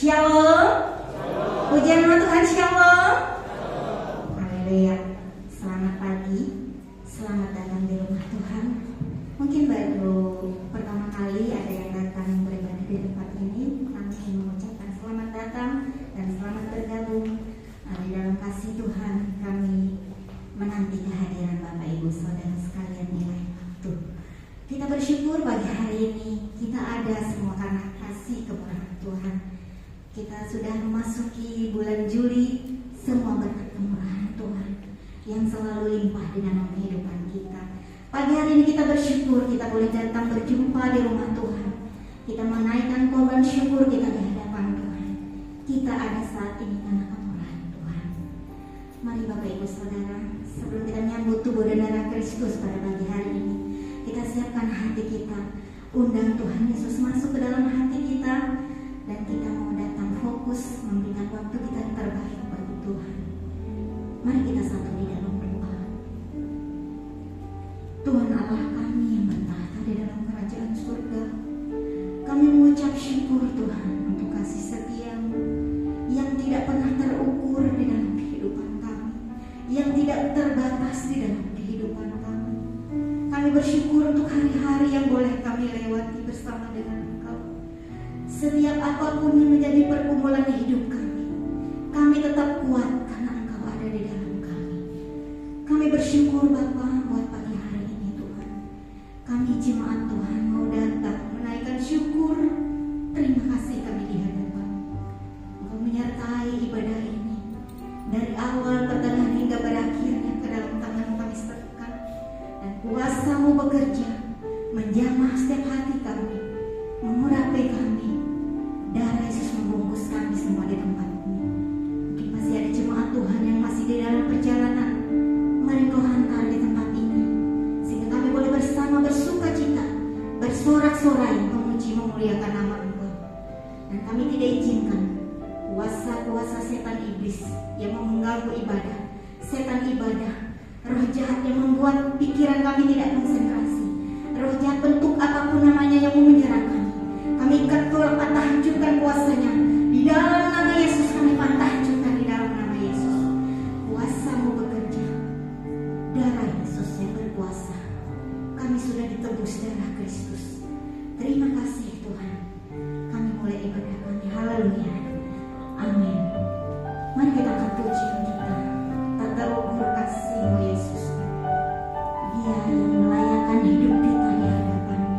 Shalom. Pujian nama Tuhan, shalom. Haleluya. Selamat pagi. Selamat datang di rumah Tuhan. Mungkin baru pertama kali ada yang datang beribadah di tempat ini. Kami ingin mengucapkan selamat datang dan selamat bergabung di dalam kasih Tuhan. Kami menanti kehadiran Bapak Ibu Saudara sekalian di lain waktu. Kita bersyukur pagi hari ini kita ada semua karena kasih kemurahan Tuhan. Kita sudah memasuki bulan Juli, semua berkat kemurahan Tuhan yang selalu limpah di dalam kehidupan kita. Pagi hari ini kita bersyukur kita boleh datang berjumpa di rumah Tuhan. Kita menaikkan korban syukur kita di hadapan Tuhan. Kita ada saat ini karena kemurahan Tuhan. Mari Bapak Ibu Saudara, sebelum kita menyambut tubuh dan darah Kristus pada pagi hari ini, kita siapkan hati kita, undang Tuhan Yesus masuk ke dalam hati kita, dan kita mau datang fokus memberikan waktu kita yang terbaik bagi Tuhan. Mari kita satu di dalam doa. Tuhan Allah kami yang bertahta di dalam kerajaan surga, kami mengucap syukur Tuhan untuk kasih setia-Mu yang tidak pernah terukur di dalam kehidupan kami, yang tidak terbatas di dalam kehidupan kami. Kami bersyukur untuk hari-hari yang boleh kami lewati bersama dengan Engkau. Setiap apapun yang menjadi pergumulan hidup kami tetap kuat karena Engkau ada di dalam kami. Kami bersyukur Bapa buat pagi hari ini Tuhan. Kami jemaat Tuhan mau datang menaikkan syukur, terima kasih kami di hadapan Engkau menyertai ibadah ini dari awal pertengahan hingga berakhirnya ke dalam tangan kami serahkan, dan kuasa-Mu bekerja menjamah setiap hati kami, mengurapi kami. Darah Yesus membungkus kami semua di tempat ini. Mungkin masih ada jemaat Tuhan yang masih di dalam perjalanan. Mari Kau hantar di tempat ini, sehingga kami boleh bersama bersuka cita, bersorak-sorai, memuji memuliakan nama Engkau. Dan kami tidak izinkan kuasa-kuasa setan iblis yang mau mengganggu ibadah, setan ibadah, roh jahat yang membuat pikiran kami tidak konsentrasi, roh jahat bentuk apapun namanya yang mau menyerang kami. Kami ikat tolak patah hancurkan kuasanya di dalam nama Yesus. Kami patah hancurkan di dalam nama Yesus. Kuasa-Mu bekerja, darah Yesus yang berkuasa. Kami sudah ditebus darah Kristus. Terima kasih Tuhan. Kami mulai ibadah kami. Haleluya. Amin. Mari kita angkat pujian kita. Tak terukur kasih-Mu Yesus. Dia yang melayakan hidup kita di hadapan-Nya.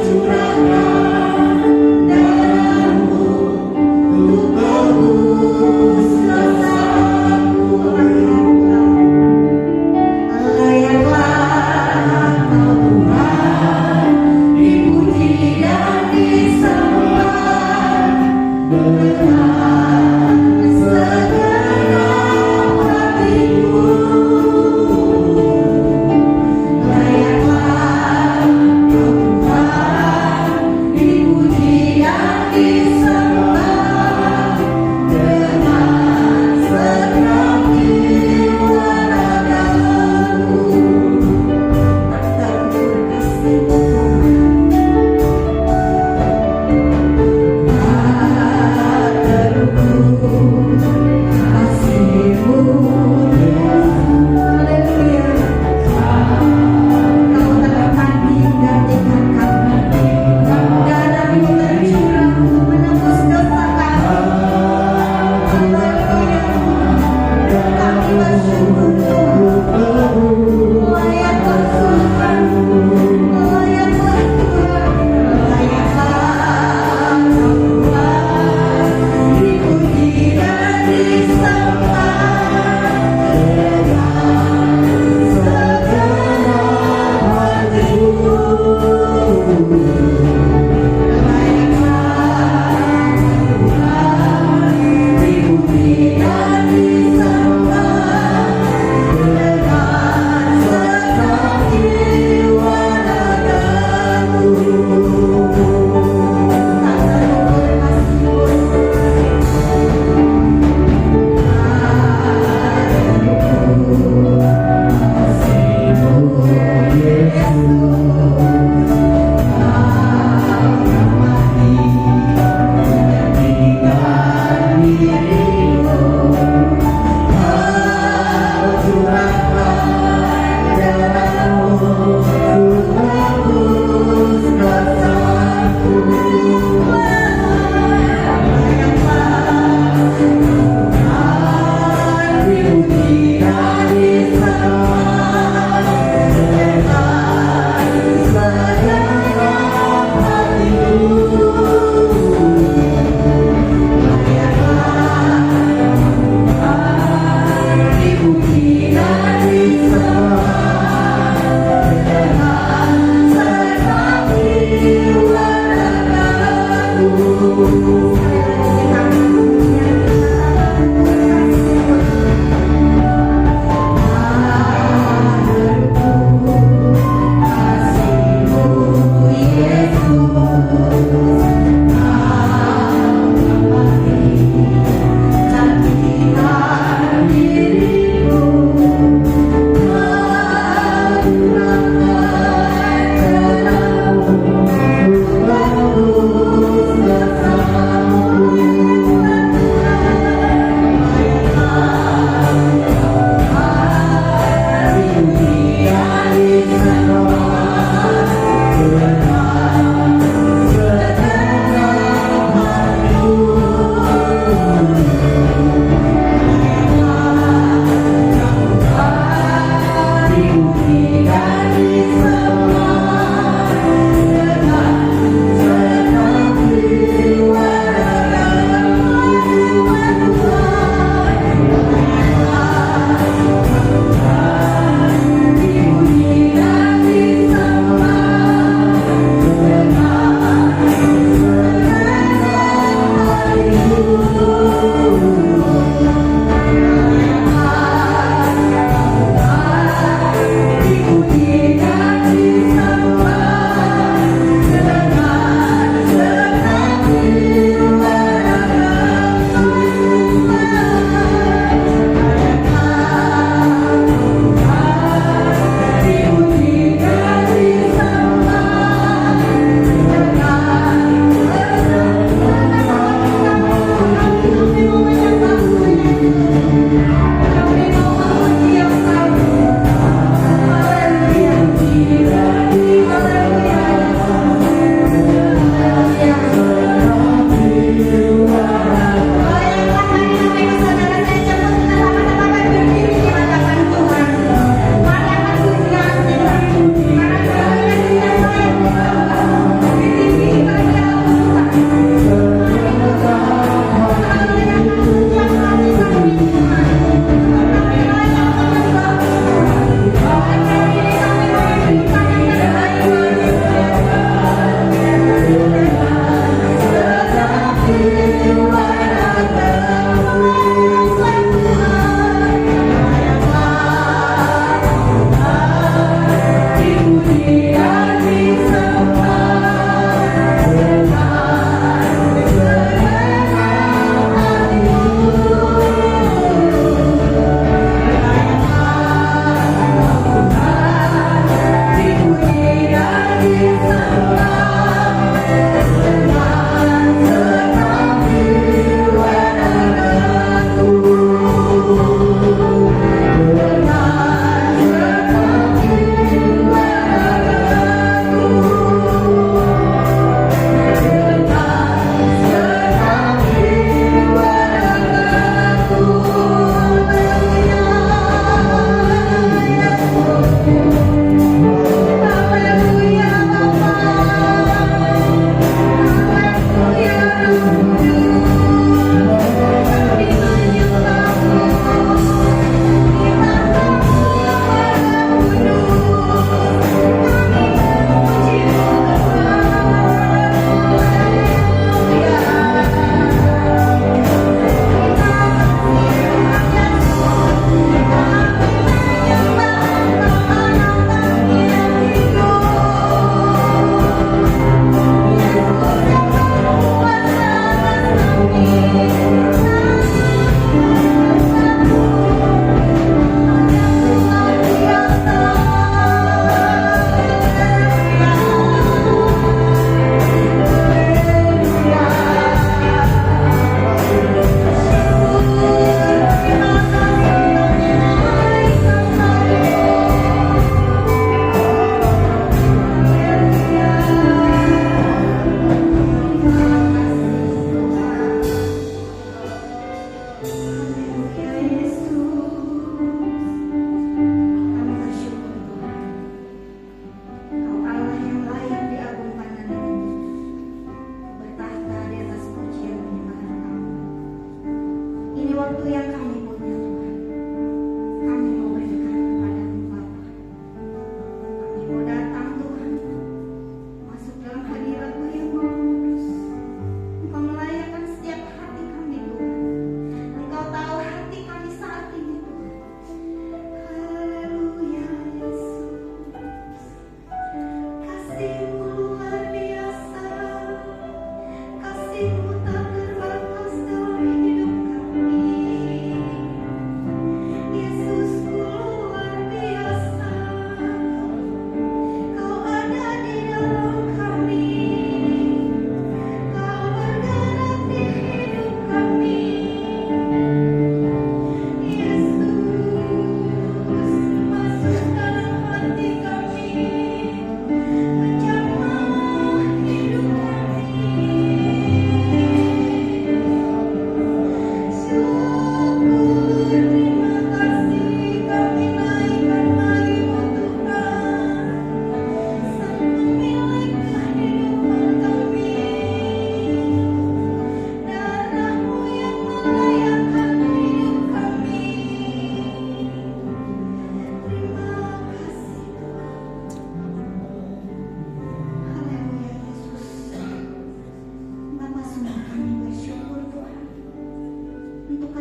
Curahkan darah-Mu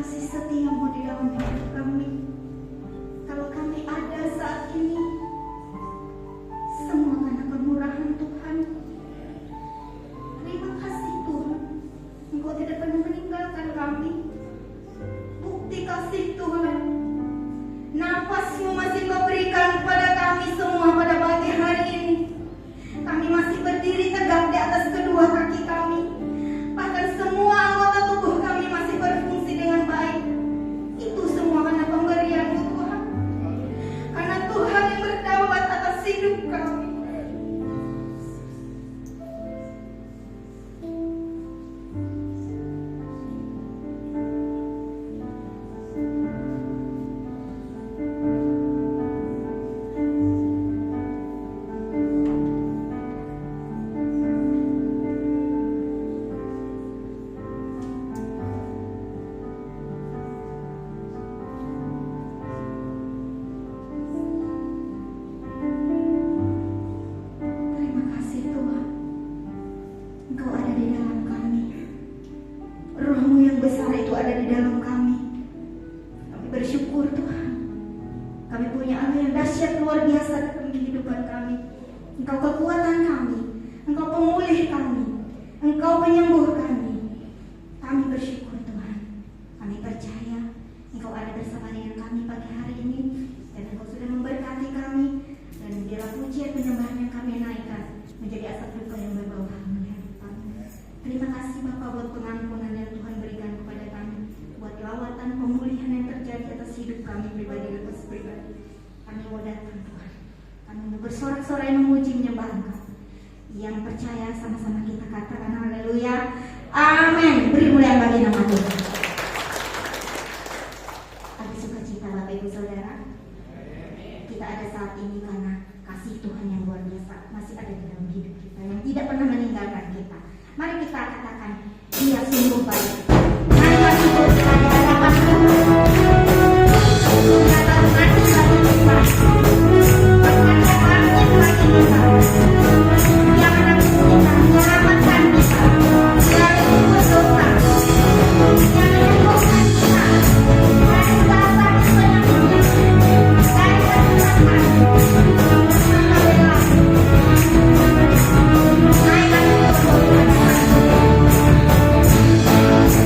kasih setiamu di dalam hidup kami. Kalau kami ada saat ini, semua karena kemurahan Tuhan. Terima kasih Tuhan, Engkau tidak pernah meninggalkan kami. Bukti kasih Tuhan, nafasmu masih Kau berikan kepada kami semua pada pagi hari ini. Kami masih berdiri tegak di atas kedua kaki kami. Bahkan semua anggota tubuh kami masih berfungsi dengan baik. Itu semua karena pemberian-Mu Tuhan. Karena Tuhan yang berdaulat atas hidup kami. Terima kasih Tuhan, Engkau ada di dalam kami. Roh-Mu yang besar itu ada di dalam kami. Kami bersyukur Tuhan. Kami punya Allah yang dahsyat luar biasa dalam kehidupan kami. Engkau kekuatan kami, Engkau pemulih kami, Engkau penyembuh kami. Kami bersyukur Tuhan. Kami percaya Engkau ada bersama dengan kami pagi hari ini, dan Engkau sudah memberkati kami. Dan biarlah pujian penyembahan yang kami naikkan menjadi asap duka yang berbau harum. Terima kasih Bapa buat pengampunan yang Tuhan berikan kepada kami, buat lawatan pemulihan yang terjadi atas hidup kami pribadi dan pribadi. Kami mau datang Tuhan, kami mau bersorak-sorai memuji menyembah Engkau. Yang percaya sama-sama kita katakan haleluya, amin. Beri mulia bagi nama Tuhan. Kami sukacita Bapak Ibu Saudara, kita ada saat ini karena kasih Tuhan yang luar biasa masih ada di dalam hidup kita, yang tidak pernah meninggalkan kita. Mari kita katakan, Dia sungguh baik. Mari masih berada di hadapan Tuhan. Dia tahu nanti bagi kita, berkata langit bagi kita. Dia menanggung kita, menyelamatkan kita. Dia menanggung dosa. Dia menyembuhkan kita dari segala penyakit, dari kesesatan. Naikkan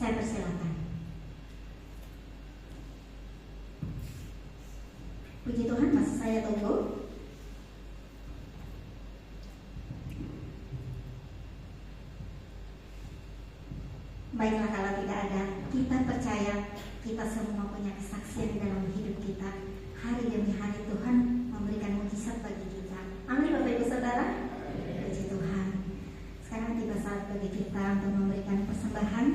Saya persilakan. Puji Tuhan, masih saya tunggu. Baiklah, kalau tidak ada, kita percaya kita semua punya kesaksian dalam hidup kita. Hari demi hari Tuhan memberikan mukjizat bagi kita. Amin Bapak Ibu Saudara. Puji Tuhan. Sekarang tiba saat bagi kita untuk memberikan persembahan.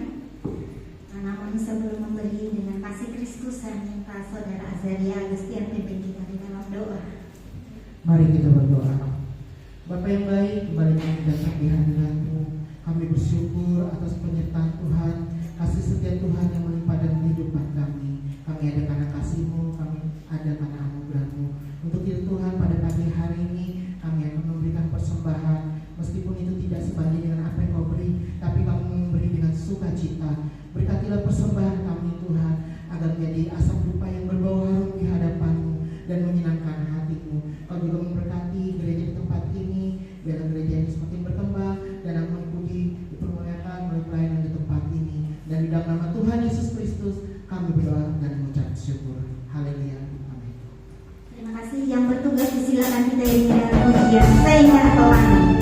Namun sebelum memberi, dengan kasih Kristus saya minta Saudara Azaria Agustian pimpin kita di dalam doa. Mari kita berdoa. Bapa yang baik, kembali kami datang di hadirat-Mu. Kami bersyukur atas penyertaan Tuhan, kasih setia Tuhan yang melimpah dalam kehidupan kami. Kami ada karena kasih-Mu, kami ada karena anugerah-Mu. Untuk itu Tuhan, pada pagi hari ini kami akan memberikan persembahan. Meskipun itu tidak sebanding dengan apa yang Kau beri, tapi kami memberi dengan sukacita. Berkatilah persembahan kami Tuhan, agar menjadi asap dupa yang berbau harum di hadapan-Mu dan menyenangkan hati-Mu. Kau juga memberkati gereja di tempat ini, biarlah gereja ini semakin berkembang dan mengikuti dipermuliakan melalui pelayanan di tempat ini. Dan di dalam nama Tuhan Yesus Kristus kami berdoa dan mengucap syukur. Haleluya. Amin. Terima kasih. Yang bertugas disilakan kita ini dalam ujian saya atau amin.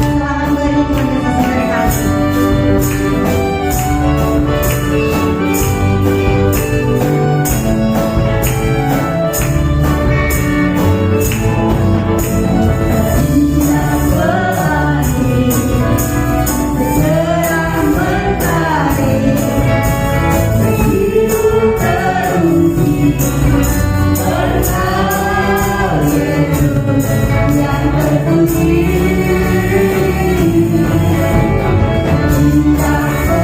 Selamat beri, Tuhan Yesus memberkati. Yang terpuji, indah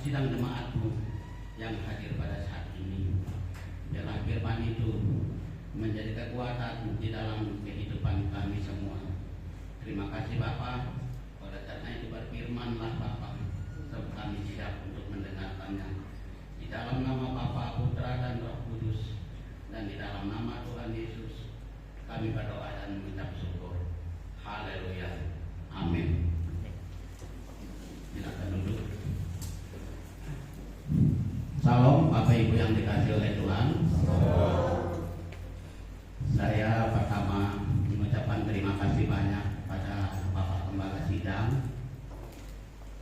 sidang jemaatmu yang hadir pada saat ini. Biarlah firman itu menjadi kekuatan di dalam kehidupan kami semua. Terima kasih Bapa. Oleh karena itu berfirmanlah Bapa, sebab kami siap untuk mendengarkannya. Di dalam nama Bapa, Putra dan Roh Kudus, dan di dalam nama Tuhan Yesus, kami berdoa dan mengucap syukur. Haleluya. Amin. Silakan duduk. Salam Bapak Ibu yang dikasihi oleh Tuhan. Saya pertama mengucapkan terima kasih banyak pada Bapak Gembala Sidang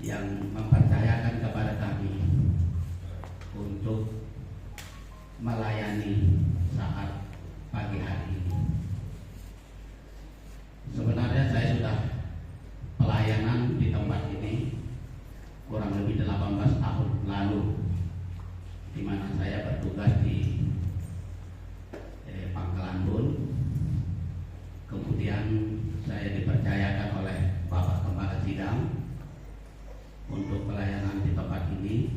yang mempercayakan kepada kami untuk melayani saat pagi hari ini. Sebenarnya saya sudah pelayanan di tempat ini kurang lebih 18 tahun lalu, di mana saya bertugas di Pangkalan Bun. Kemudian saya dipercayakan oleh Bapak Gembala Sidang untuk pelayanan di tempat ini,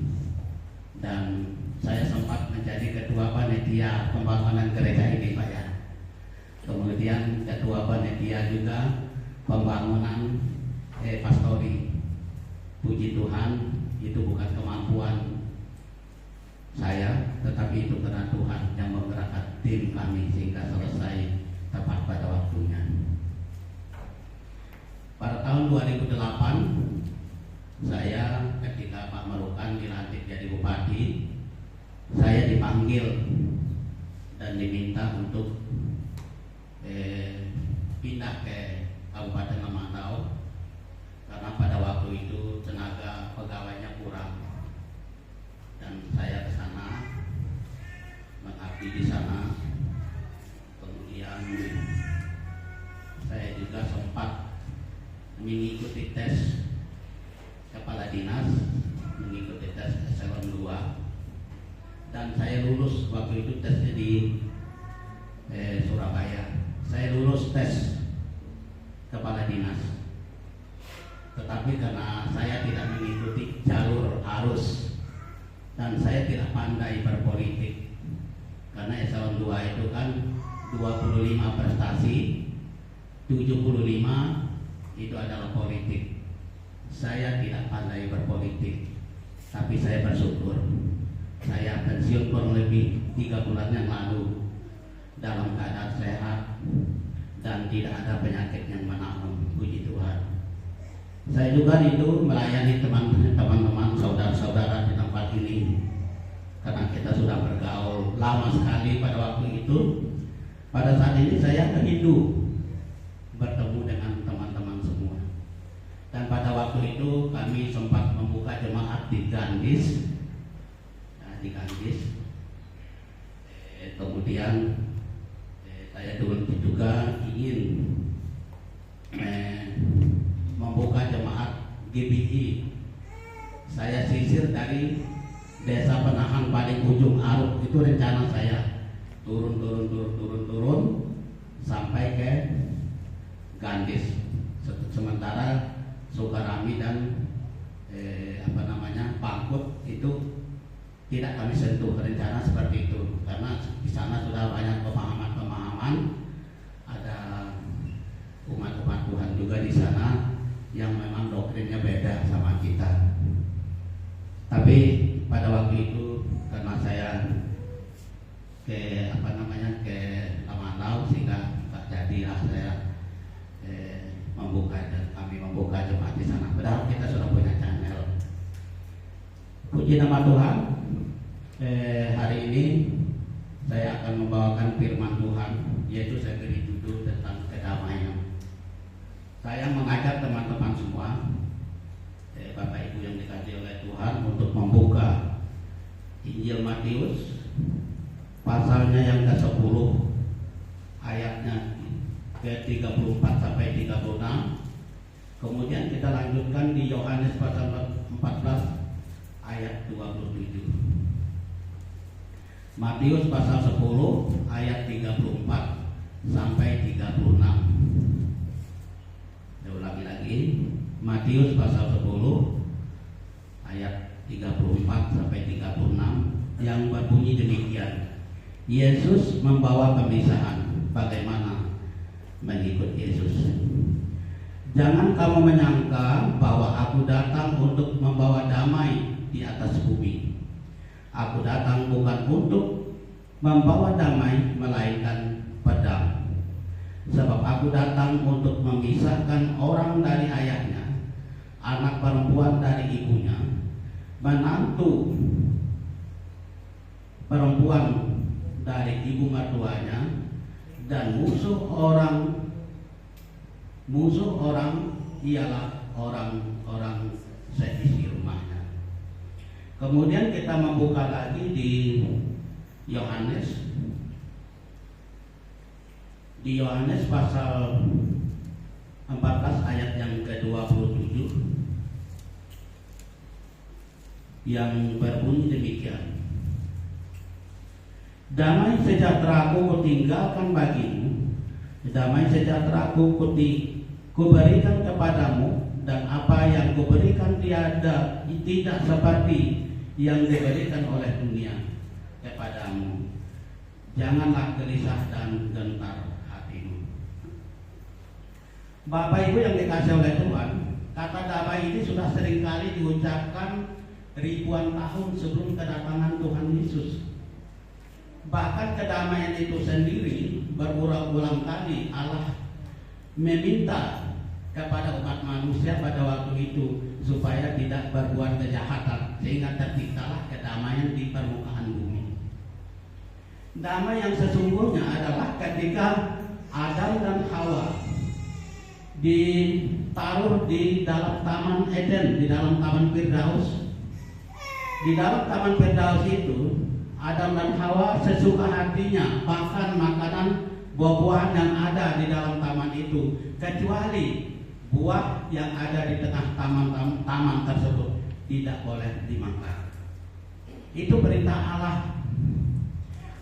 dan saya sempat menjadi ketua panitia pembangunan gereja ini, Pak ya. Kemudian ketua panitia juga pembangunan pastori. Puji Tuhan, itu bukan kemampuan saya, tetapi itu karena Tuhan yang menggerakkan tim kami sehingga selesai tepat pada waktunya. Pada tahun 2008, saya ketika Pak Merukan dilantik jadi bupati, saya dipanggil dan diminta untuk pindah ke Kabupaten Lemantau, karena pada waktu itu tenaga pegawainya kurang, dan saya ke sana mengabdi di sana. Kemudian saya juga sempat mengikuti tes kepala dinas, mengikuti tes eselon 2, dan saya lulus. Waktu itu tesnya di Surabaya. Saya lulus tes kepala dinas, tetapi karena saya tidak mengikuti jalur arus dan saya tidak pandai berpolitik, karena eselon 2 itu kan 25 prestasi, 75 itu adalah politik. Saya tidak pandai berpolitik, tapi saya bersyukur saya pensiun kurang lebih 3 bulan yang lalu dalam keadaan sehat dan tidak ada penyakit yang menahun. Puji Tuhan. Saya juga itu melayani teman-teman, saudara-saudara di tempat ini, karena kita sudah bergaul lama sekali pada waktu itu. Pada saat ini saya rindu bertemu dengan teman-teman semua. Dan pada waktu itu kami sempat membuka jemaat di Gandis, kemudian saya dulu juga ingin membuka jemaat GBI. Saya sisir dari desa Penahan paling ujung Aruk, itu rencana saya turun sampai ke Gandis. Sementara Sukarami dan Pangkut itu tidak kami sentuh. Rencana seperti itu karena di sana sudah banyak pemahaman, ada umat-umat Tuhan juga di sana yang memang doktrinnya beda sama kita. Tapi pada waktu itu karena saya ke Lemantau, sehingga jadilah saya kami membuka jemaat di sana. Padahal kita sudah punya channel. Puji nama Tuhan. Hari ini saya akan membawakan firman Tuhan, yaitu saya beri judul tentang kedamaian. Saya mengajak teman-teman semua, Bapak Ibu yang dikasihi oleh Tuhan, untuk membuka Injil Matius pasalnya yang ke-10, ayatnya ke-34 sampai 36. Kemudian kita lanjutkan di Yohanes pasal 14 ayat 27. Matius pasal 10 ayat 34 sampai 36. Saya ulangi lagi, Matius pasal 10 ayat 34 sampai 36 yang berbunyi demikian. Yesus membawa pemisahan. Bagaimana mengikut Yesus? Jangan kamu menyangka bahwa aku datang untuk membawa damai di atas bumi. Aku datang bukan untuk membawa damai, melainkan pedang. Sebab aku datang untuk memisahkan orang dari ayahnya, anak perempuan dari ibunya, menantu perempuan dari ibu mertuanya, dan musuh orang ialah orang-orang seisi rumahnya. Kemudian kita membuka lagi di Yohanes pasal 14 ayat yang ke-27 yang berbunyi demikian. Damai sejahtera-Ku kutinggalkan bagimu, damai sejahtera-Ku kuberikan kepadamu, dan apa yang kuberikan tidak seperti yang diberikan oleh dunia kepadamu. Janganlah gelisah dan gentar hatimu. Bapak Ibu yang dikasihi oleh Tuhan, kata damai ini sudah seringkali diucapkan ribuan tahun sebelum kedatangan Tuhan Yesus. Bahkan kedamaian itu sendiri berulang-ulang kali Allah meminta kepada umat manusia pada waktu itu supaya tidak berbuat kejahatan, sehingga terciptalah kedamaian di permukaan bumi. Damai yang sesungguhnya adalah ketika Adam dan Hawa ditaruh di dalam Taman Eden, di dalam Taman Firdaus. Di dalam Taman Firdaus itu Adam dan Hawa sesuka hatinya makan makanan buah-buahan yang ada di dalam taman itu, kecuali buah yang ada di tengah taman tersebut tidak boleh dimakan. Itu perintah Allah.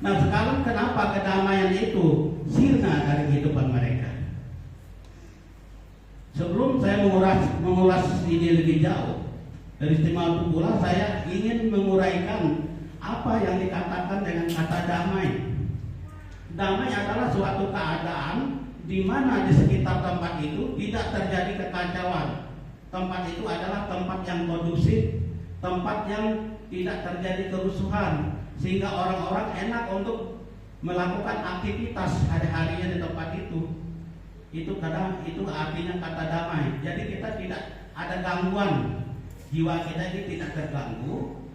Nah, sekarang kenapa kedamaian itu sirna dari kehidupan mereka? Sebelum saya mengulas ini lebih jauh, dari istimewa pula saya ingin menguraikan apa yang dikatakan dengan kata damai. Damai adalah suatu keadaan di mana di sekitar tempat itu tidak terjadi kekacauan. Tempat itu adalah tempat yang kondusif, tempat yang tidak terjadi kerusuhan, sehingga orang-orang enak untuk melakukan aktivitas hari-harinya di tempat itu. Itu artinya kata damai. Jadi kita tidak ada gangguan, jiwa kita ini tidak terganggu,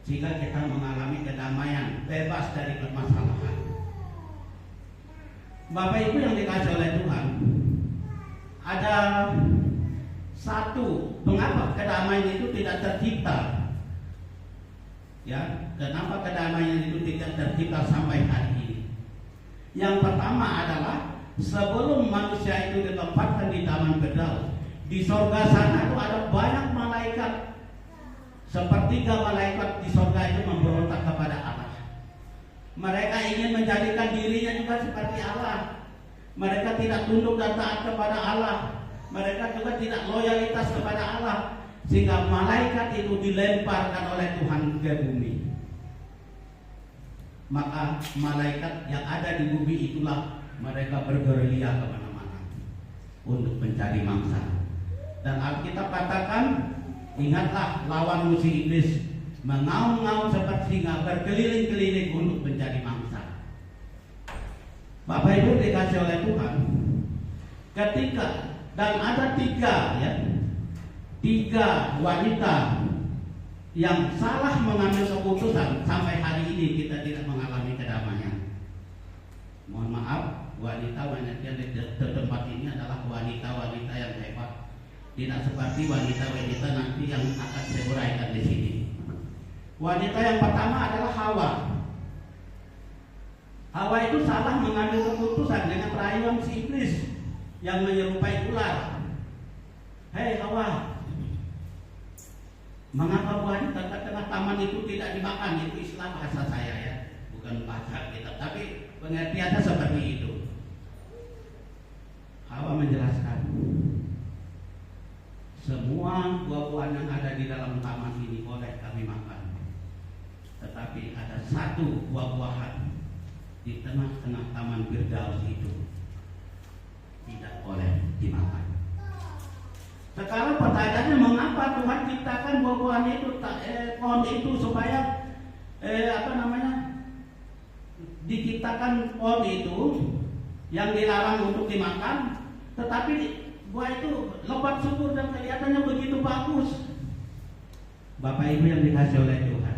sehingga kita mengalami kedamaian, bebas dari permasalahan. Bapak Ibu yang dikasihi oleh Tuhan, ada satu, mengapa kedamaian itu tidak tercipta? Ya, kenapa kedamaian itu tidak tercipta sampai hari ini? Yang pertama adalah sebelum manusia itu ditempatkan di Taman Firdaus, di sorga sana itu ada banyak malaikat. Sepertiga malaikat di sorga itu memberontak kepada Allah. Mereka ingin menjadikan dirinya juga seperti Allah. Mereka tidak tunduk dan taat kepada Allah. Mereka juga tidak loyalitas kepada Allah, sehingga malaikat itu dilemparkan oleh Tuhan ke bumi. Maka malaikat yang ada di bumi itulah mereka bergerilya kemana-mana untuk mencari mangsa. Dan Alkitab katakan, ingatlah lawan musuh iblis mengaum-ngaum seperti singa, berkeliling-keliling untuk mencari mangsa. Bapak Ibu dikasih oleh Tuhan, ketika dan ada tiga wanita yang salah mengambil keputusan, sampai hari ini kita tidak mengalami kedamaian. Mohon maaf, wanita-wanita yang di tempat ini adalah wanita-wanita yang hebat. Tidak seperti wanita-wanita nanti yang akan saya uraikan di sini. Wanita yang pertama adalah Hawa. Hawa itu salah mengambil keputusan dengan rayuan si iblis yang menyerupai ular. Hei Hawa, mengapa buah di tengah-tengah taman itu tidak dimakan? Itu istilah bahasa saya ya, bukan bahasa kita, tapi pengertiannya seperti itu. Hawa menjelaskan, semua buah-buahan yang ada di dalam taman ini boleh kami makan. Tetapi ada satu buah-buahan di tengah-tengah taman Firdaus itu tidak boleh dimakan. Sekarang pertanyaannya, mengapa Tuhan ciptakan buah-buahan itu, pohon itu supaya diciptakan pohon itu yang dilarang untuk dimakan, tetapi buah itu lebat subur dan kelihatannya begitu bagus. Bapak Ibu yang dikasih oleh Tuhan,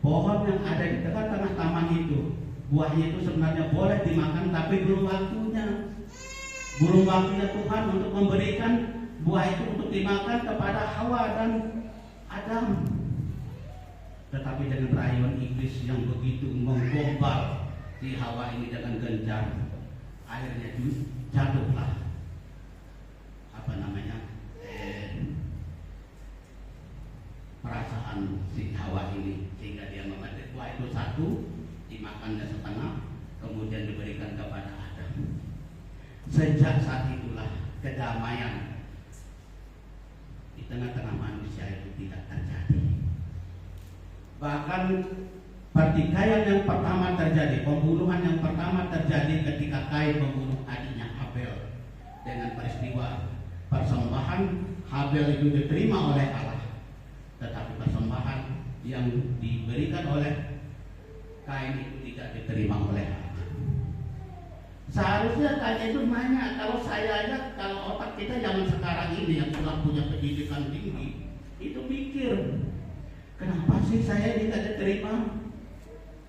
pohon yang ada di tengah-tengah taman itu, buahnya itu sebenarnya boleh dimakan, tapi belum waktunya. Belum waktunya Tuhan untuk memberikan buah itu untuk dimakan kepada Hawa dan Adam. Tetapi dengan rayuan iblis yang begitu menggombal si Hawa ini dengan gencar, akhirnya jatuhlah perasaan si Hawa ini, sehingga dia mengambil buah itu satu, dimakannya setengah, kemudian diberikan kepada Adam. Sejak saat itulah kedamaian di tengah-tengah manusia itu tidak terjadi. Bahkan pertikaian yang pertama terjadi, pembunuhan yang pertama terjadi ketika Kain membunuh adiknya Habel. Dengan peristiwa persembahan Habel itu diterima oleh Allah, tetapi persembahan yang diberikan oleh Kain itu tidak diterima oleh Allah. Seharusnya Kain itu nanya, kalau saya aja, kalau otak kita zaman sekarang ini yang sudah punya pendidikan tinggi, itu mikir, kenapa sih saya tidak diterima?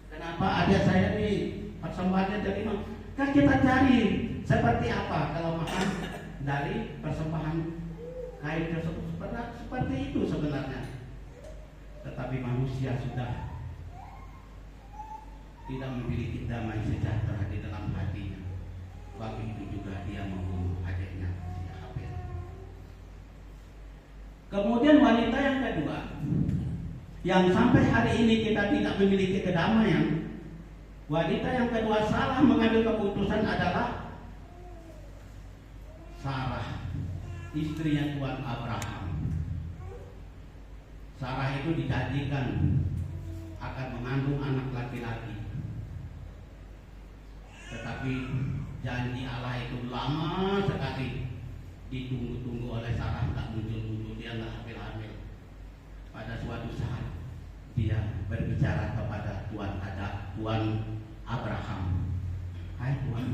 Kenapa ada saya ini persembahannya diterima? Kan kita cari seperti apa kalau makan dari persembahan Kain tersebut, seperti itu sebenarnya. Tetapi manusia sudah tidak memiliki damai sejahtera di dalam hatinya. Waktu itu juga dia membunuh adiknya si Habel. Kemudian wanita yang kedua, yang sampai hari ini kita tidak memiliki kedamaian. Wanita yang kedua salah mengambil keputusan adalah Sarah, istrinya Tuan Abraham. Sarah itu dijanjikan akan mengandung anak laki-laki, tetapi janji Allah itu lama sekali ditunggu-tunggu oleh Sarah, tak muncul-muncul, dia nggak hamil-hamil. Pada suatu saat dia berbicara kepada Tuan Abraham, hai Tuan,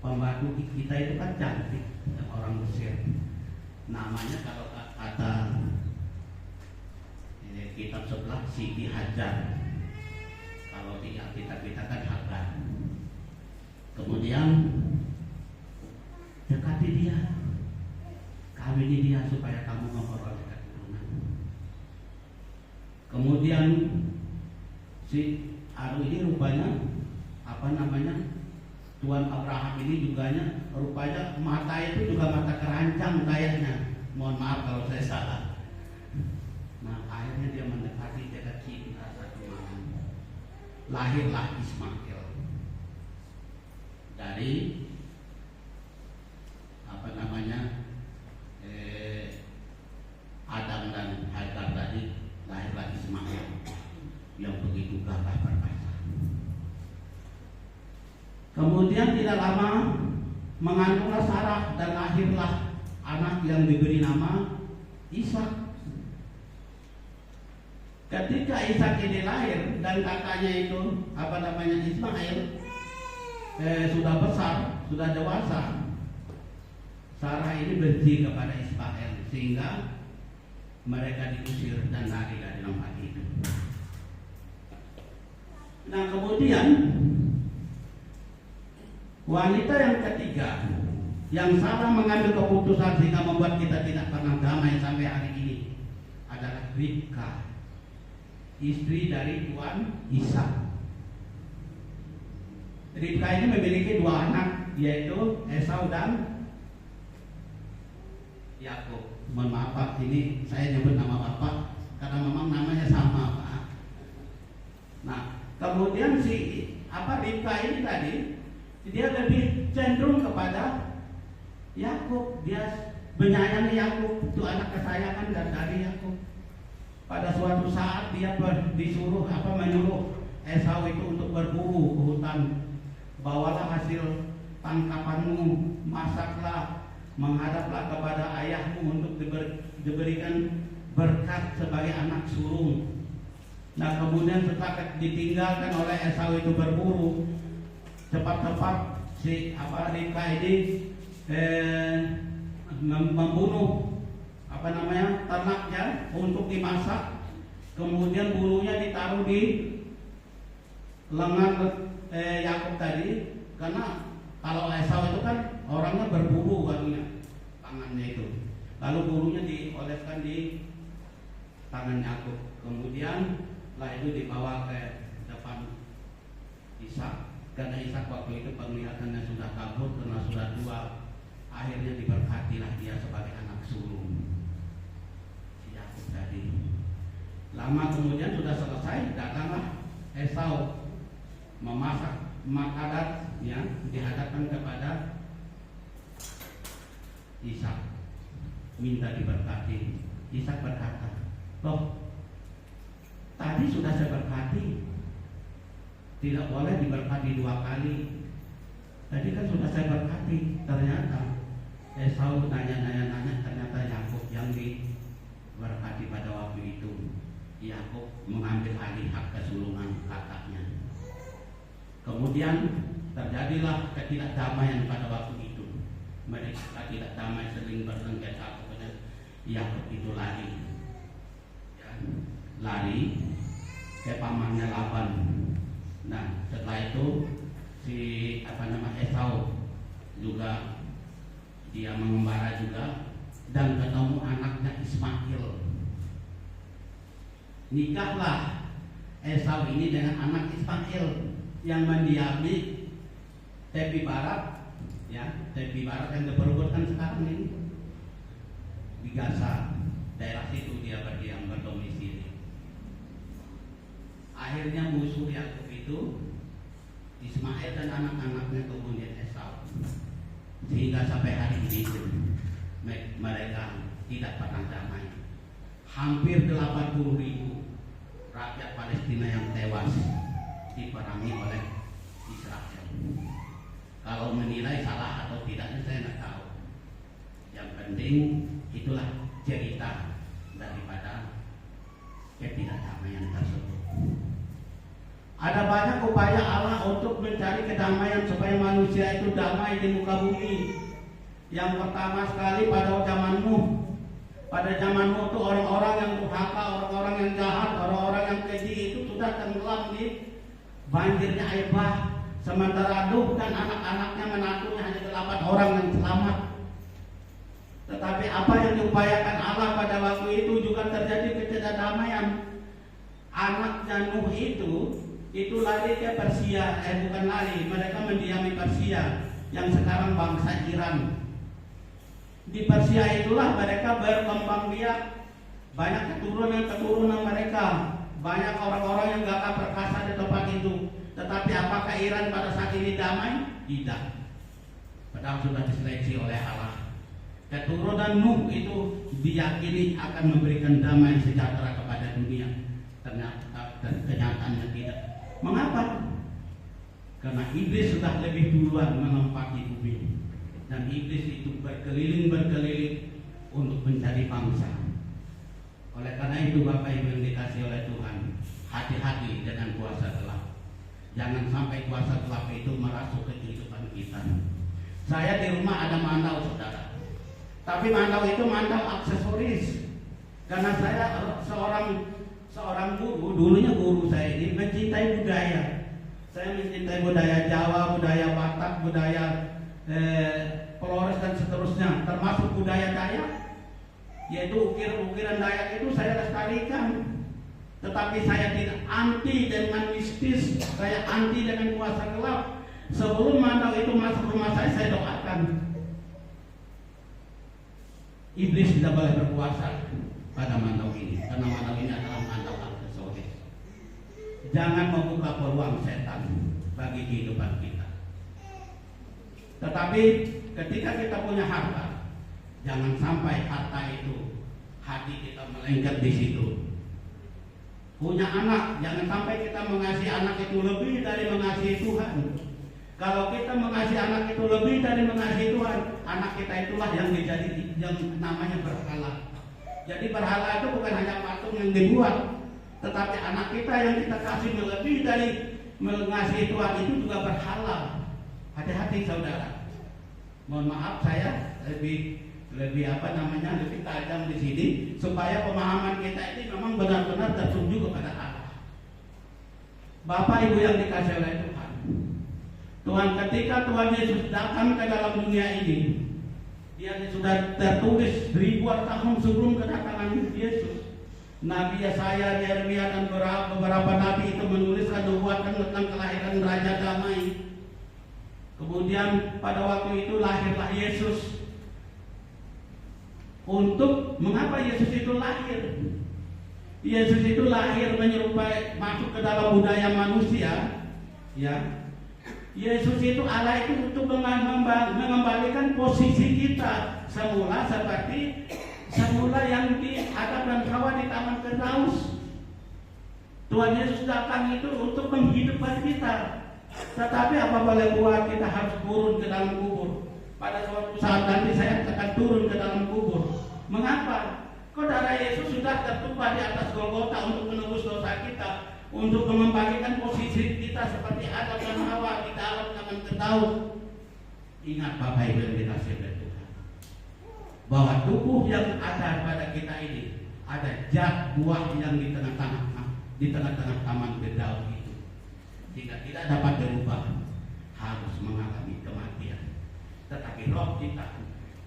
pembantu kita itu kan cantik, orang Mesir. Namanya kalau kata kitab sebelah Siti Hajar, kalau di Alkitab kita kan Hagar. Kemudian dekati dia, kawini dia supaya kamu memperoleh keturunan. Kemudian si Aru ini rupanya Tuan Abraham ini rupanya mata itu juga mata keranjang kayaknya. Mohon maaf kalau saya salah. Nah, akhirnya dia mendekati dekat cinta satu malam. Lahirlah Ismail dari Adam dan Hagar tadi, lahirlah Ismail yang begitu gagah perkasa. Kemudian tidak lama mengandunglah Sarah dan lahirlah anak yang diberi nama Ishak. Ketika Ishak ini lahir dan kakaknya itu Ismail sudah besar, sudah dewasa, Sarah ini benci kepada Ismail sehingga mereka diusir dan lari dari tempat itu. Nah, kemudian wanita yang ketiga yang salah mengambil keputusan sehingga membuat kita tidak pernah damai sampai hari ini adalah Ribka, istri dari Tuan Ishak. Ribka ini memiliki dua anak, yaitu Esau dan Yakub. Mohon maaf Pak, ini saya nyebut nama Bapak karena memang namanya sama Pak. Nah, kemudian Ribka ini tadi dia lebih cenderung kepada Yakub. Dia menyayangi Yakub, itu anak kesayangan dari Yakub. Pada suatu saat dia menyuruh Esau itu untuk berburu ke hutan. Bawalah hasil tangkapanmu, masaklah, menghadaplah kepada ayahmu untuk diberikan berkat sebagai anak sulung. Nah kemudian setelah ditinggalkan oleh Esau itu berburu, cepat-cepat si Ribka ini membunuh ternaknya untuk dimasak. Kemudian bulunya ditaruh di lengan Yakub tadi, karena kalau Esau itu kan orangnya berburu tangannya itu. Lalu bulunya dioleskan di tangan Yakub. Kemudian setelah itu dibawa ke depan Ishak. Karena Ishak waktu itu penglihatannya sudah kabur karena sudah tua. Akhirnya diberkatilah dia sebagai anak sulung si Yakub tadi. Lama kemudian sudah selesai, datanglah Esau memasak makanan yang dihadapkan kepada Ishak, minta diberkati. Ishak berkata, loh, tadi sudah saya berkati, tidak boleh diberkati 2 kali. Tadi kan sudah saya berkati. Ternyata Esau nanya, ternyata Yakub yang diberkati pada waktu itu. Yakub mengambil alih hak kesulungan kakaknya. Kemudian terjadilah ketidakdamaian pada waktu itu. Mereka tidak damai, sering bersengketa. Kemudian Yakub itu lari ke pamannya Laban. Nah setelah itu si Esau juga dia mengembara juga dan ketemu anaknya Ismail. Nikahlah Esau ini dengan anak Ismail yang mendiami tepi barat, tepi barat yang diperebutkan sekarang ini di Gaza. Daerah situ dia berdiam, berdomisili. Akhirnya musuh Yakub itu Ismail dan anak-anaknya kemudian Esau, sehingga sampai hari ini mereka tidak pernah damai. Hampir 80.000 rakyat Palestina yang tewas diperangi oleh Israel. Kalau menilai salah atau tidaknya saya tidak tahu. Yang penting itulah cerita daripada ketidakdamaian tersebut. Ada banyak upaya Allah untuk mencari kedamaian supaya manusia itu damai di muka bumi. Yang pertama sekali pada zaman Nuh. Pada zaman Nuh itu orang-orang yang durhaka, orang-orang yang jahat, orang-orang yang keji itu sudah tenggelam di banjirnya air bah. Sementara Nuh dan anak-anaknya menantunya hanya 8 orang yang selamat. Tetapi apa yang diupayakan Allah pada waktu itu juga terjadi ketidakdamaian. Anaknya Nuh itu lari ke Persia, bukan lari, mereka mendiami Persia yang sekarang bangsa Iran. Di Persia itulah mereka berkembang biak, banyak keturunan mereka, banyak orang-orang yang gagah perkasa di tempat itu. Tetapi apakah Iran pada saat ini damai? Tidak. Padahal sudah diseleksi oleh Allah. Keturunan Nuh itu diyakini akan memberikan damai sejahtera kepada dunia. Ternyata kenyataannya tidak. Mengapa? Karena iblis sudah lebih duluan menempati bumi. Dan iblis itu berkeliling untuk mencari bangsa. Oleh karena itu Bapak Ibu yang dikasihi oleh Tuhan, hati-hati dengan kuasa gelap. Jangan sampai kuasa gelap itu merasuk ke kehidupan kita. Saya di rumah ada mandau, saudara. Tapi mandau itu mandau aksesoris. Karena saya seorang guru, dulunya guru saya ini mencintai budaya. Saya mencintai budaya Jawa, budaya Batak, budaya Flores dan seterusnya, termasuk budaya Dayak, yaitu ukiran-ukiran Dayak itu saya lestarikan. Tetapi saya tidak anti dengan mistis, saya anti dengan kuasa gelap. Sebelum mandau itu masuk rumah saya doakan. Iblis tidak boleh berkuasa pada mandau ini, karena mandau ini adalah mandau aksesoris. Jangan membuka peluang setan bagi kehidupan kita. Tetapi ketika kita punya harta, Jangan sampai harta itu hati kita melengket di situ. Punya anak, jangan sampai kita mengasihi anak itu lebih dari mengasihi Tuhan. Kalau kita mengasihi anak itu lebih dari mengasihi Tuhan, anak kita itulah yang namanya berhala. Jadi berhala itu bukan hanya patung yang dibuat, tetapi anak kita yang kita kasih lebih dari mengasihi Tuhan itu juga berhala. Hati-hati saudara. Mohon maaf saya lebih tajam di sini supaya pemahaman kita ini memang benar-benar tertuju kepada Allah. Bapak Ibu yang dikasihi oleh Tuhan, ketika Tuhan Yesus datang ke dalam dunia ini, dia sudah tertulis ribuan tahun sebelum kedatangan Yesus. Nabi Yesaya, Yeremia dan beberapa nabi itu menuliskan nubuatan tentang kelahiran Raja Damai. Kemudian pada waktu itu lahirlah Yesus. Mengapa Yesus itu lahir? Yesus itu lahir menyerupai masuk ke dalam budaya manusia, ya. Yesus itu Allah itu untuk mengembalikan posisi kita semula yang di Adam dan Hawa di Taman Firdaus. Tuhan Yesus datang itu untuk menghidupkan kita. Tetapi apa boleh buat, kita harus turun ke dalam kubur. Pada suatu saat nanti saya akan turun ke dalam kubur. Mengapa? Kok darah Yesus sudah tertumpah di atas Golgota untuk menebus dosa kita, untuk mengembalikan posisi kita seperti Adam dan Hawa di dalam Taman Firdaus. Ingat Bapak Ibu yang dikasihi oleh Tuhan, bahwa tubuh yang ada pada kita ini ada zat buah yang di tengah-tengah Taman Firdaus itu. Jika tidak dapat dirubah, harus mengalami kematian. Tetapi roh kita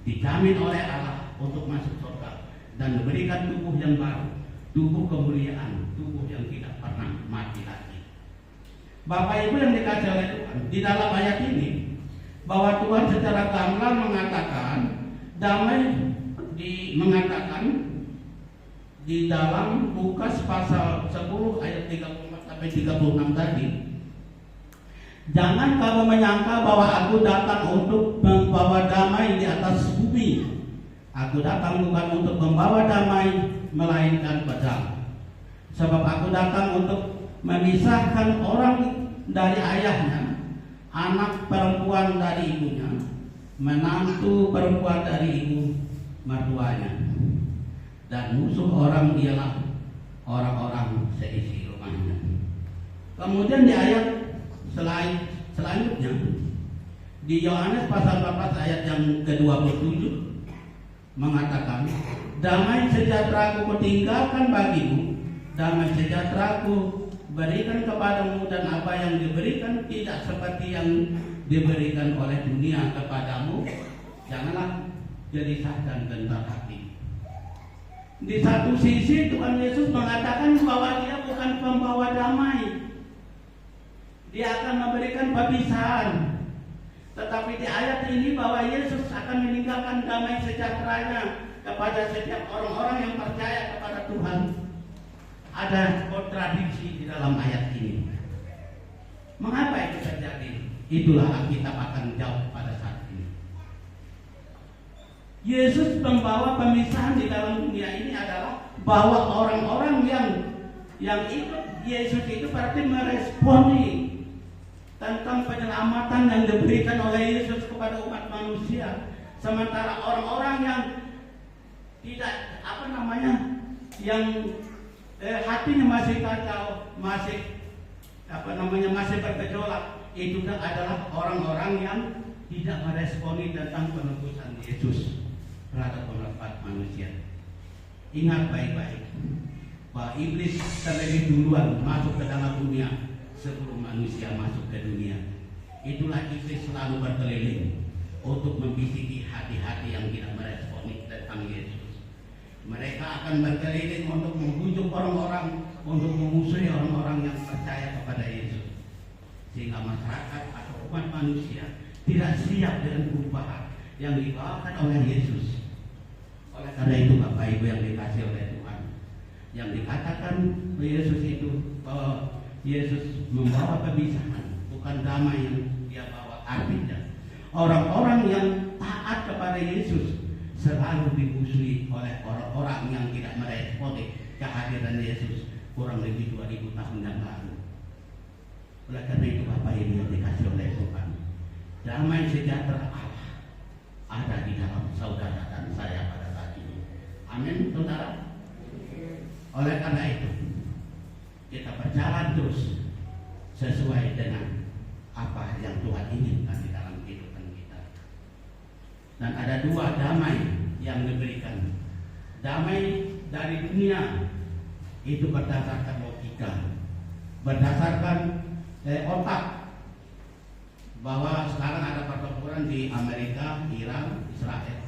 dijamin oleh Allah untuk masuk surga dan memberikan tubuh yang baru, tubuh kemuliaan, tubuh yang tidak pernah mati lagi. Bapak Ibu yang dikasihi oleh Tuhan, di dalam ayat ini bahwa Tuhan secara gamblang mengatakan mengatakan di dalam Lukas pasal 10 ayat 34 sampai 36 tadi, jangan kamu menyangka bahwa aku datang untuk membawa damai di atas bumi. Aku datang bukan untuk membawa damai, melainkan pedang. Sebab aku datang untuk memisahkan orang dari ayahnya, anak perempuan dari ibunya, menantu perempuan dari ibu mertuanya. Dan musuh orang ialah orang-orang seisi rumahnya. Kemudian di ayat selanjutnya di Yohanes pasal 14 ayat yang ke-27 mengatakan, damai sejahtera aku tinggalkan bagimu, damai sejahtera aku berikan kepadamu, dan apa yang diberikan tidak seperti yang diberikan oleh dunia kepadamu. Janganlah gelisah dan gentar hati. Di satu sisi Tuhan Yesus mengatakan bahwa dia bukan pembawa damai, dia akan memberikan perpisahan. Tetapi di ayat ini bahwa Yesus akan meninggalkan damai sejahteranya kepada setiap orang-orang yang percaya kepada Tuhan. Ada kontradiksi di dalam ayat ini. Mengapa itu terjadi? Itulah Alkitab akan jawab pada saat ini. Yesus membawa pemisahan di dalam dunia ini adalah bahwa orang-orang yang ikut Yesus itu berarti meresponi tentang penyelamatan yang diberikan oleh Yesus kepada umat manusia. Sementara orang-orang yang tidak yang hatinya masih kacau, masih bergejolak, itu adalah orang-orang yang tidak meresponi tentang penebusan Yesus terhadap umat manusia. Ingat baik-baik bahwa iblis terlebih duluan masuk ke dalam dunia sebelum manusia masuk ke dunia. Itulah iblis selalu berkeliling untuk membisiki hati-hati yang tidak meresponi tentang Yesus. Mereka akan berkeliling untuk membujuk orang-orang, untuk memusuhi orang-orang yang percaya kepada Yesus, sehingga masyarakat atau umat manusia tidak siap dengan perubahan yang dibawakan oleh Yesus. Oleh karena itu Bapak Ibu yang dikasihi oleh Tuhan, yang dikatakan Yesus itu bahwa Yesus membawa pemisahan, bukan damai yang dia bawa. Artinya orang-orang yang taat kepada Yesus selalu dimusuhi oleh orang-orang yang tidak meresponi kehadiran Yesus kurang lebih 2000 tahun yang lalu. Oleh karena itu Bapak Ibu yang dikasih oleh Tuhan, damai sejahtera Allah ada di dalam saudara dan saya pada saat ini. Amin, saudara. Oleh karena itu kita berjalan terus sesuai dengan apa yang Tuhan inginkan di dalam kehidupan kita. Dan ada dua damai yang diberikan. Damai dari dunia itu berdasarkan logika, berdasarkan otak, bahwa sekarang ada pertempuran di Amerika, Iran, Israel.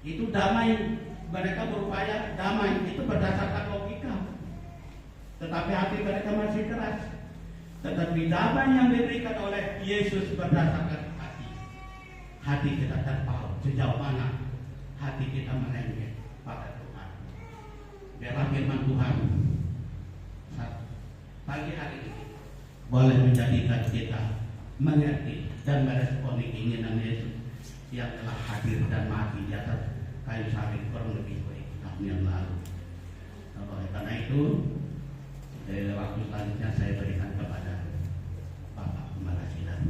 Itu damai, mereka berupaya damai, itu berdasarkan logika. Tetapi hati mereka masih keras. Tetapi damai yang diberikan oleh Yesus berdasarkan hati. Hati kita terpaut sejauh mana hati kita merengek pada Tuhan. Biarlah firman Tuhan pagi hari ini boleh menjadikan kita mengerti dan meresponi keinginan Yesus yang telah hadir dan mati di atas kayu salib kurang lebih 2000 tahun yang lalu. Oleh karena itu, dari waktu selanjutnya saya berikan kepada Bapak Gembala Sidang.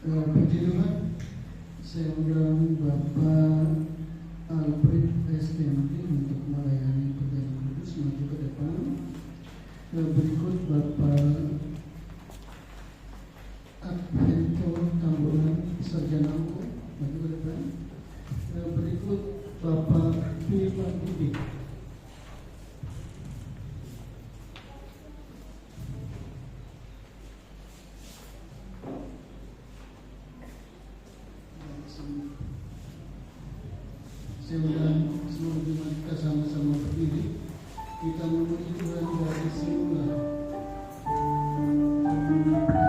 Puji Tuhan, saya undang Bapak Alfred STMT untuk melayani perjalanan kudus maju ke depan. Berikut Bapak Advento Tamburan Sarjana Hukum maju ke depan. Berikut Bapak Firman Budi. Saya undang seluruh jemaat kita sama-sama berdiri. Kita memuji Tuhan dari semula. Dari semula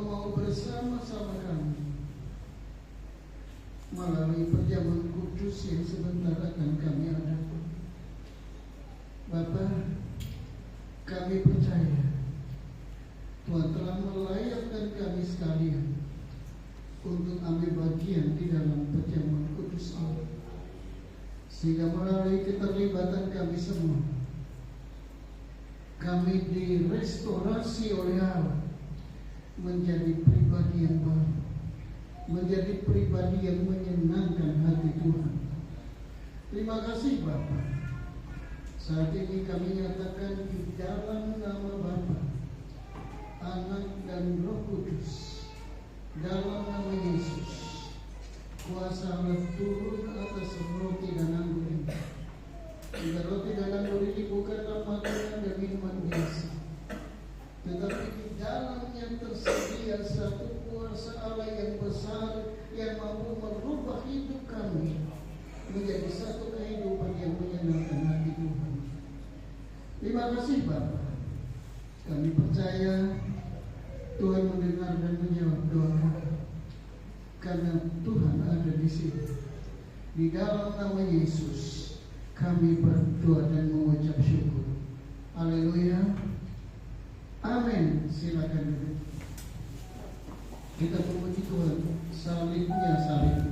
mau bersama-sama kami melalui perjamuan kudus yang sebentar akan kami adakan. Bapa, kami percaya Tuhan telah melayakkan kami sekalian untuk ambil bagian di dalam perjamuan kudus ini, sehingga melalui keterlibatan kami semua, kami direstorasi oleh Allah menjadi pribadi yang baru, menjadi pribadi yang menyenangkan hati Tuhan. Terima kasih Bapa. Saat ini kami nyatakan di dalam nama Bapa, Anak dan Roh Kudus, dalam nama Yesus, kuasa Allah turun atas roti dan anggur ini. Jika roti dan anggur ini bukanlah makanan dan minuman biasa, tetapi di dalamnya tersedia satu kuasa Allah yang besar, yang mampu merubah hidup kami menjadi satu kehidupan yang menyenangkan hati Tuhan. Terima kasih Bapa. Kami percaya Tuhan mendengar dan menjawab doa kami, karena Tuhan ada di sini. Di dalam nama Yesus kami berdoa dan mengucap syukur. Haleluya. Amin. Silakan duduk. Kita memuji Tuhan. Salibnya salib.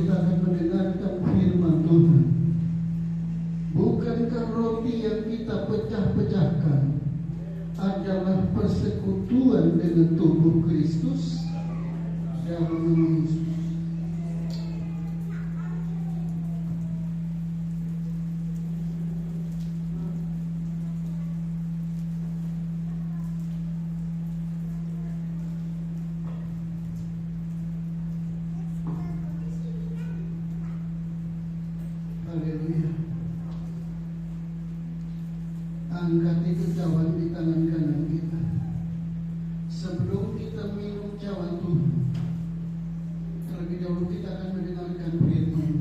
kita akan mendengarkan firman Tuhan. Bukankah roti yang kita pecah-pecahkan adalah persekutuan dengan tubuh Kristus? Dalam nama Yesus. Haleluya. Angkat itu cawan di tangan kanan kita. Sebelum kita minum cawan Tuhan, terlebih dahulu kita akan mendengarkan firman.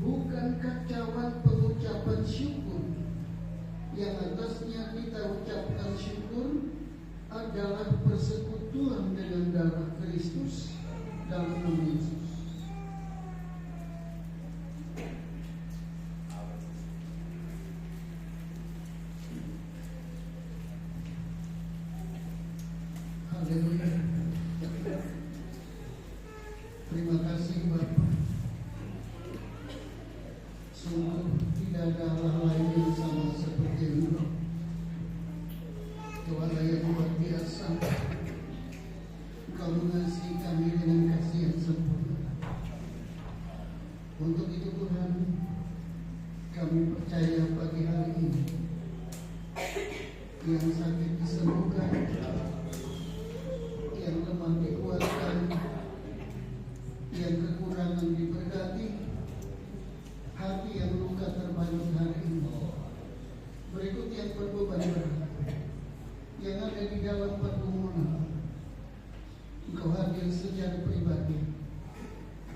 Bukankah cawan pengucapan syukur yang atasnya kita ucapkan syukur adalah persekutuan dengan darah Kristus? Dalam nama Yesus. Haleluya. Terima kasih Bapak. Sungguh tidak ada Allah lain yang sama seperti Engkau. Tuhan yang luar biasa. Engkau mengasihi kami dengan kasih yang sempurna. Untuk itu Tuhan, kami percaya pagi hari ini yang sakit disembuhkan, yang lemah dikuatkan, yang kekurangan diberkati, hati yang luka terbangun hari ini. Berikut yang berbeban berat, yang ada di dalam pergumulan, Engkau hadir secara pribadi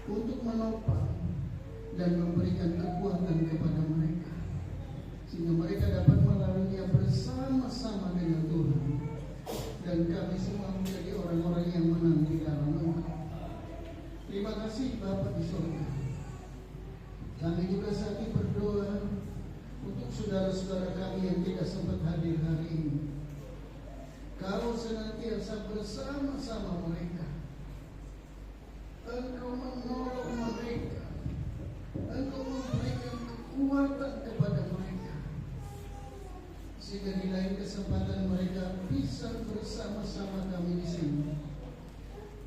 untuk menopang dan memberikan kekuatan kepada mereka, sehingga mereka dapat melaluinya bersama-sama dengan Tuhan. Dan kami semua menjadi orang-orang yang menang di dalam Engkau. Terima kasih Bapa di surga. Kami juga saat ini berdoa untuk saudara-saudara kami yang tidak sempat hadir hari ini. Kau senantiasa bersama-sama mereka. Engkau menolong mereka. Engkau memberikan kekuatan kepada mereka, sehingga di lain kesempatan mereka bisa bersama-sama kami di sini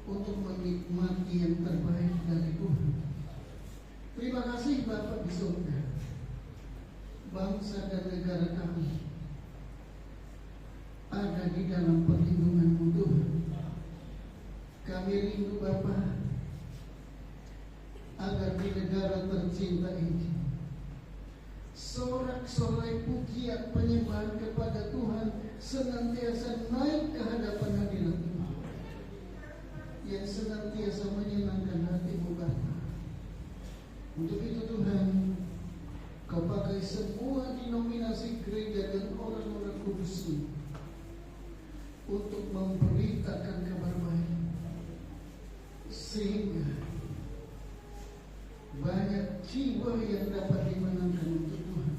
untuk menikmati yang terbaik dari Tuhan. Terima kasih Bapa di surga. Bangsa dan negara kami ada di dalam perlindungan-Mu Tuhan. Kami rindu Bapa agar di negara tercinta ini sorak-sorai pujian penyembahan kepada Tuhan senantiasa naik ke hadapan hadirat Tuhan, yang senantiasa menyenangkan hati-Mu Bapa. Untuk itu Tuhan, Kau pakai semua denominasi gereja dan orang-orang kudus-Mu untuk memberitakan kabar baik, sehingga banyak jiwa yang dapat dimenangkan untuk Tuhan,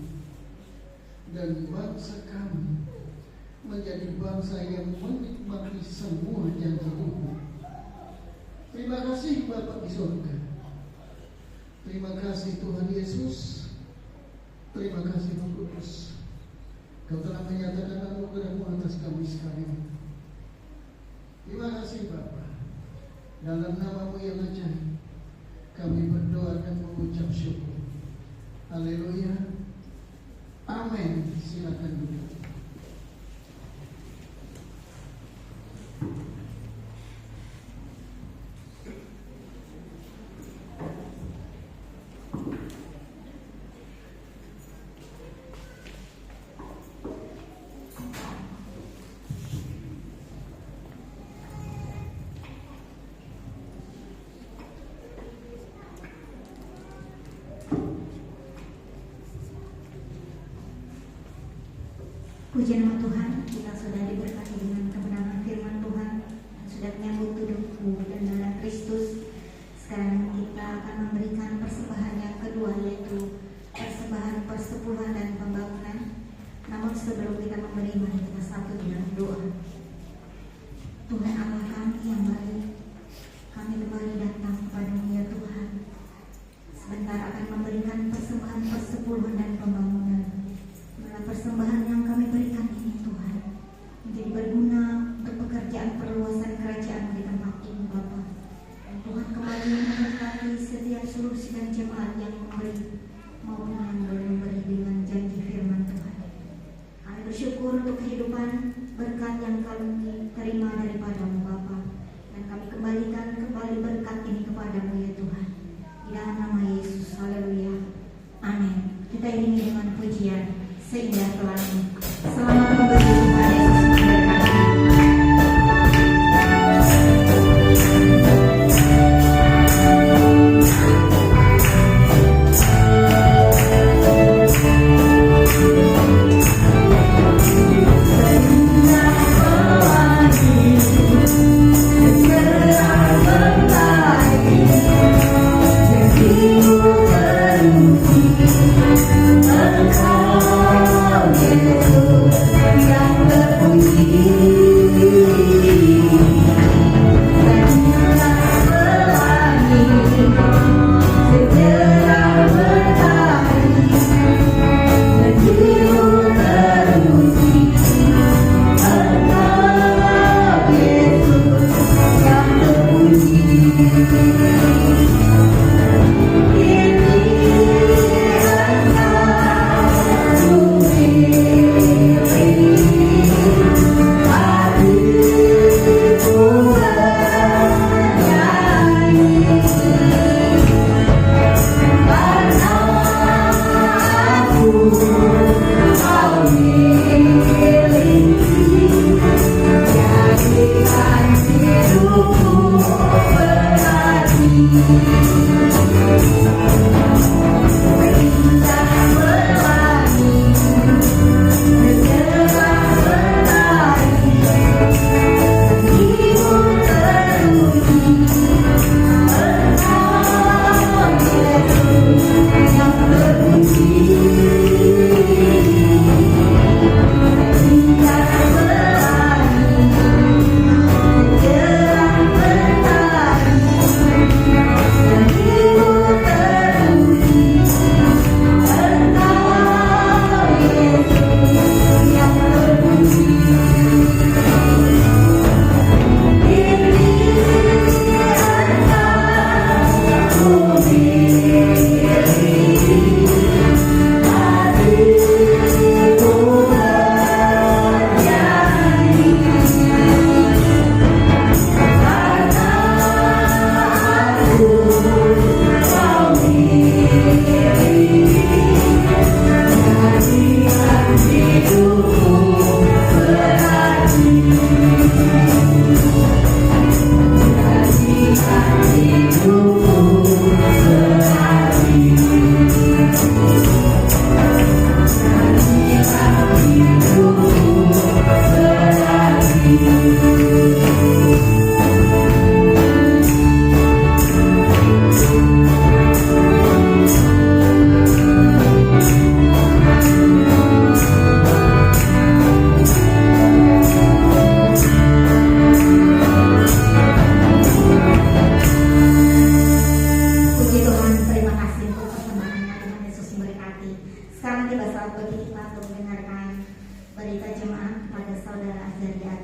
dan bangsa kami menjadi bangsa yang menikmati semua janji Tuhan. Terima kasih Bapa di surga. Terima kasih Tuhan Yesus. Terima kasih Roh Kudus. Kau telah menyatakan anugerah-Mu atas kami sekalian. Terima kasih Bapa. Dalam nama-Mu yang ajaib, kami berdoa dan mengucap syukur. Haleluya. Amin. Silakan duduk. Puji nama Tuhan, kita sudah diberkati dengan kebenaran firman Tuhan dan sudah menyambut tubuh dan darah Kristus. Sekarang kita akan memberikan persembahan yang kedua, yaitu persembahan persepuluhan dan pembangunan. Namun sebelum kita memberi, mari kita satu dalam doa. Tuhan Allah kami yang baik, kami kembali datang kepada-Mu ya Tuhan. seluruh sidang jemaat yang memberi maupun yang belum memberi dengan janji firman Tuhan. Kami bersyukur untuk kehidupan berkat yang kami terima daripada-Mu Bapa, dan kami kembalikan kembali berkat ini kepada-Mu ya Tuhan. Di dalam nama Yesus, haleluya, amin. Kita iringi dengan pujian seindah pelangi. Selamat kembali, Tuhan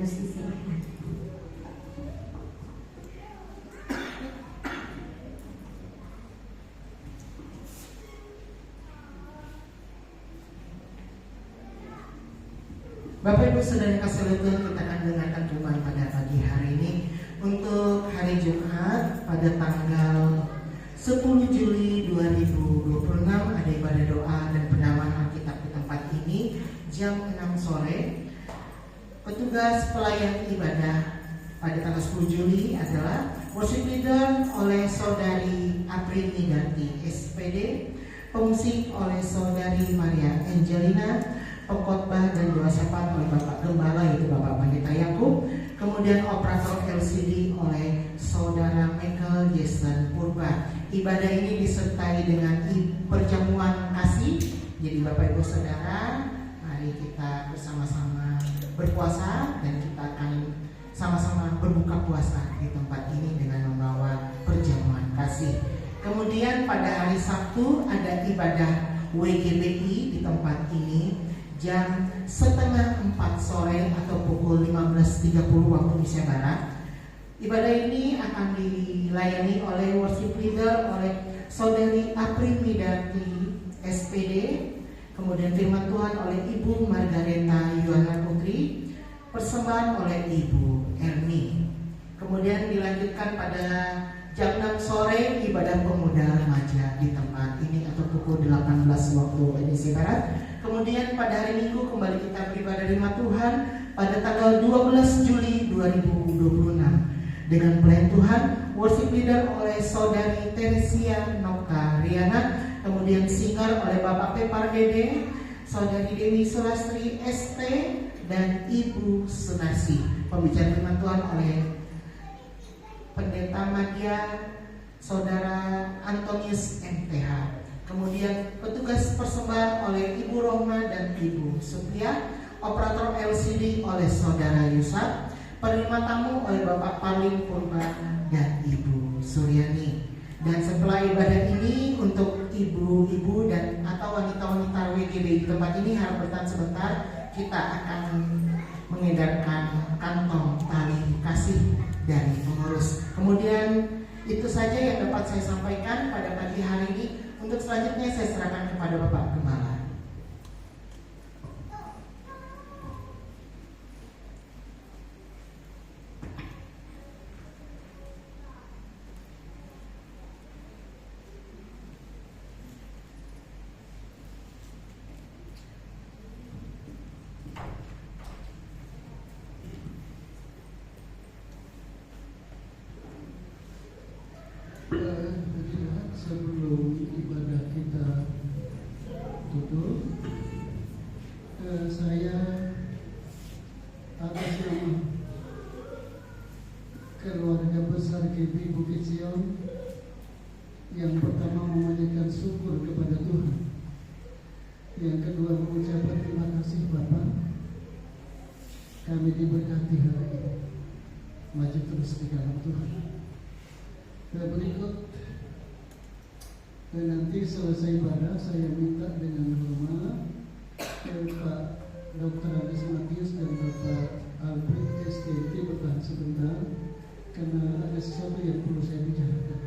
Yesus memberkati. Bapak Ibu Saudara yang kasih Tuhan, kita akan dengarkan firman pada pagi hari ini untuk hari Jumat pada tanggal 10 Juli 2026. Ada ibadah doa dan pendalaman Alkitab di tempat ini jam 6 sore. Petugas pelayan ibadah pada tanggal 10 Juli adalah worship leader oleh Saudari April Nidarti SPD, pemusik oleh Saudari Maria Angelina, pengkhotbah dan doa syafaat oleh Bapak Gembala yaitu Bapak Pendeta Yakub, kemudian operator LCD oleh Saudara Michael Jason Purba. Ibadah ini disertai dengan perjamuan kasih. Jadi Bapak Ibu Saudara, mari kita bersama-sama berpuasa dan kita akan sama-sama berbuka puasa di tempat ini dengan membawa perjamuan kasih. Kemudian pada hari Sabtu ada ibadah WGBI di tempat ini jam 3:30 sore atau pukul 15.30 waktu Indonesia Barat. Ibadah ini akan dilayani oleh worship leader oleh Saudara Tridati SPD, kemudian firman Tuhan oleh Ibu Margareta Yuana Putri, persembahan oleh Ibu Erni. Kemudian dilanjutkan pada jam 6 sore ibadah pemuda remaja di tempat ini atau pukul 18 waktu Indonesia Barat. Kemudian pada hari Minggu kembali kita beribadah di rumah Tuhan pada tanggal 12 Juli 2026 dengan pelayan Tuhan worship leader oleh Saudari Teresia Noka Riana, kemudian singer oleh Bapak Pepar Dede, Saudari Dewi Sulastri ST, dan Ibu Sunarsi. Pembicara firman Tuhan oleh Pendeta Madya Saudara Antonius MTH. Kemudian petugas persembahan oleh Ibu Rohma dan Ibu Supia, operator LCD oleh Saudara Yusuf, penerima tamu oleh Bapak Paling Purba dan Ibu Suryani. Dan setelah ibadah ini untuk ibu-ibu dan atau wanita-wanita WGB di tempat ini harap bertahan sebentar, kita akan mengedarkan kantong tali kasih dari pengurus. Kemudian itu saja yang dapat saya sampaikan pada pagi hari ini. Untuk selanjutnya saya serahkan kepada Bapak Gembala. Sebelum ibadah kita tutup, saya atas nama keluarga besar KB Bukit Sion yang pertama memanjatkan syukur kepada Tuhan, yang kedua mengucapkan terima kasih Bapak, kami diberkati hari ini, maju terus di dalam Tuhan. Dan berikut, dan nanti selesai ibadah saya minta dengan hormat Pak Dr. Ades Matius dan Bapak Alfred STT bertahan sebentar karena ada sesuatu yang perlu saya bicarakan.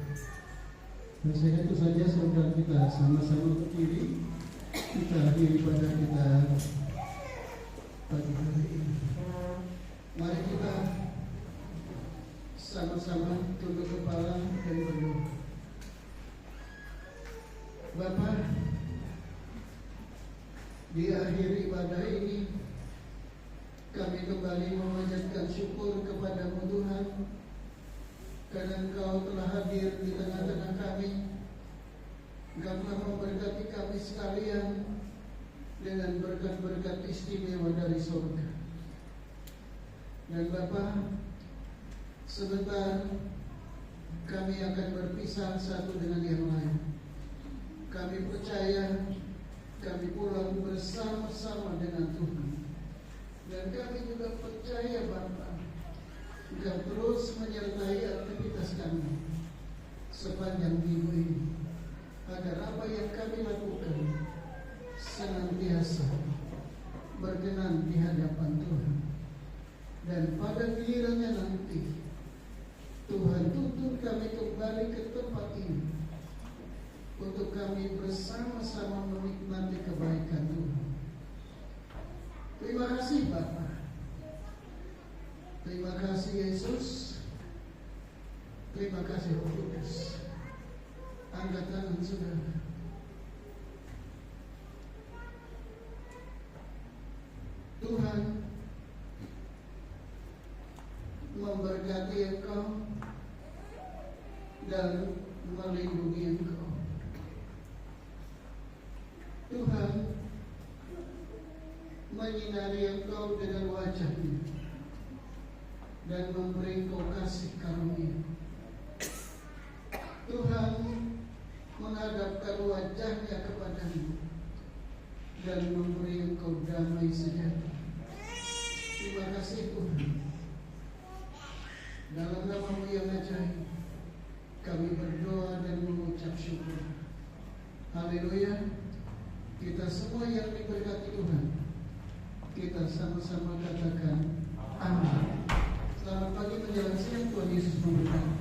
Dan saya itu saja saudara kita sama-sama berdiri, kita akhiri ibadah kita pagi hari ini. Mari kita sama-sama tunduk kepala dan berdoa. Bapak, di akhir ibadah ini kami kembali memanjatkan syukur kepada-Mu Tuhan karena Engkau telah hadir di tengah-tengah kami. Engkau telah memberkati kami sekalian dengan berkat-berkat istimewa dari surga. Dan Bapak, sebentar kami akan berpisah satu dengan yang lain. Kami percaya kami pulang bersama-sama dengan Tuhan. Dan kami juga percaya Bapa, Engkau terus menyertai aktivitas kami sepanjang minggu ini, agar apa yang kami lakukan senantiasa berkenan di hadapan Tuhan. Dan pada gilirannya nanti Tuhan tuntut kami kembali ke tempat ini untuk kami bersama-sama menikmati kebaikan Tuhan. Terima kasih Bapa. Terima kasih Yesus. Terima kasih Roh Kudus. Angkat tangan saudara. Tuhan memberkati engkau dan melindungi engkau. Tuhan menyinari engkau dengan wajah-Nya dan memberi engkau kasih karunia. Tuhan menghadapkan wajah-Nya kepadamu dan memberi engkau damai sejahtera. Terima kasih Tuhan. Dalam nama-Mu yang ajaib, kami berdoa dan mengucap syukur. Haleluya. Kita semua yang diberkati Tuhan, kita sama-sama katakan amin. Selamat pagi menjelang siang, Tuhan Yesus memberkati.